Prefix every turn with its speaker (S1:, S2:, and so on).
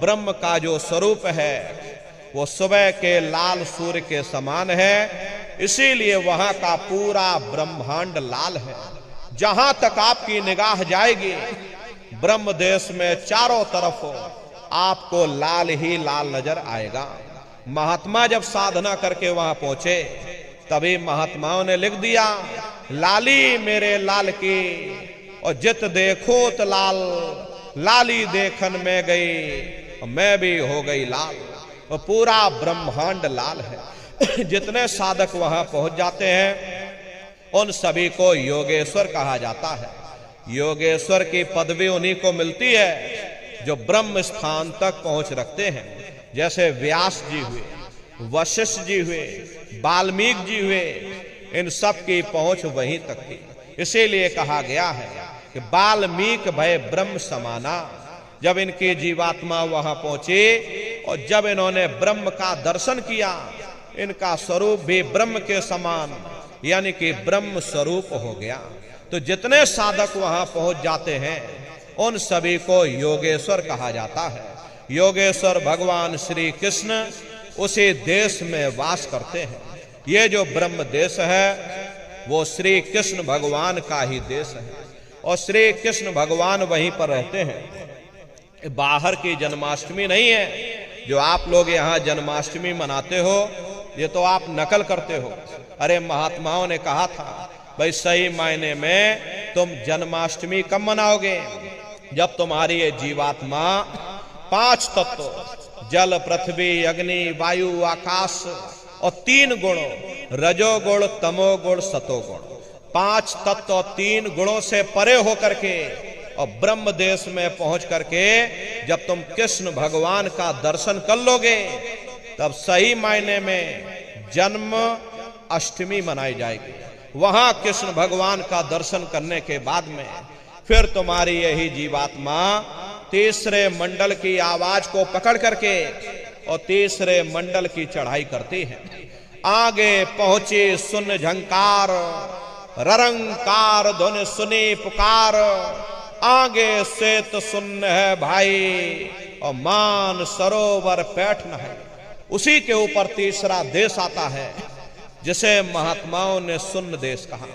S1: ब्रह्म का जो स्वरूप है वो सुबह के लाल सूर्य के समान है, इसीलिए वहां का पूरा ब्रह्मांड लाल है। जहां तक आपकी निगाह जाएगी ब्रह्म देश में चारों तरफ आपको लाल ही लाल नजर आएगा। महात्मा जब साधना करके वहां पहुंचे तभी महात्माओं ने लिख दिया, लाली मेरे लाल की और जित देखो तो लाल, लाली देखन में गई मैं भी हो गई लाल। और पूरा ब्रह्मांड लाल है। जितने साधक वहां पहुंच जाते हैं उन सभी को योगेश्वर कहा जाता है। योगेश्वर की पदवी उन्हीं को मिलती है जो ब्रह्म स्थान तक पहुंच रखते हैं। जैसे व्यास जी हुए, वशिष्ठ जी हुए, वाल्मीकि जी हुए, इन सब की पहुंच वहीं तक थी। इसीलिए कहा गया है कि वाल्मीकि भय ब्रह्म समाना। जब इनकी जीवात्मा वहां पहुंची और जब इन्होंने ब्रह्म का दर्शन किया, इनका स्वरूप भी ब्रह्म के समान यानी कि ब्रह्म स्वरूप हो गया। तो जितने साधक वहां पहुंच जाते हैं उन सभी को योगेश्वर कहा जाता है। योगेश्वर भगवान श्री कृष्ण उसी देश में वास करते हैं। ये जो ब्रह्म देश है वो श्री कृष्ण भगवान का ही देश है और श्री कृष्ण भगवान वहीं पर रहते हैं। बाहर की जन्माष्टमी नहीं है जो आप लोग यहाँ जन्माष्टमी मनाते हो, ये तो आप नकल करते हो। अरे महात्माओं ने कहा था भाई सही मायने में तुम जन्माष्टमी कब मनाओगे? जब तुम्हारी ये जीवात्मा 5 तत्व जल पृथ्वी अग्नि वायु आकाश और 3 गुणों रजोगुण तमोगुण सतोगुण 5 तत्व और 3 गुणों से परे होकर के और ब्रह्म देश में पहुंच करके जब तुम कृष्ण भगवान का दर्शन कर लोगे तब सही मायने में जन्म अष्टमी मनाई जाएगी। वहां कृष्ण भगवान का दर्शन करने के बाद में फिर तुम्हारी यही जीवात्मा तीसरे मंडल की आवाज को पकड़ करके और तीसरे मंडल की चढ़ाई करती है। आगे पहुंची सुन झंकार ररंकार ध्वनि सुनी पुकार, आगे से तो सुन है भाई और मान सरोवर बैठना है। उसी के ऊपर तीसरा देश आता है जिसे महात्माओं ने सुन्न देश कहा।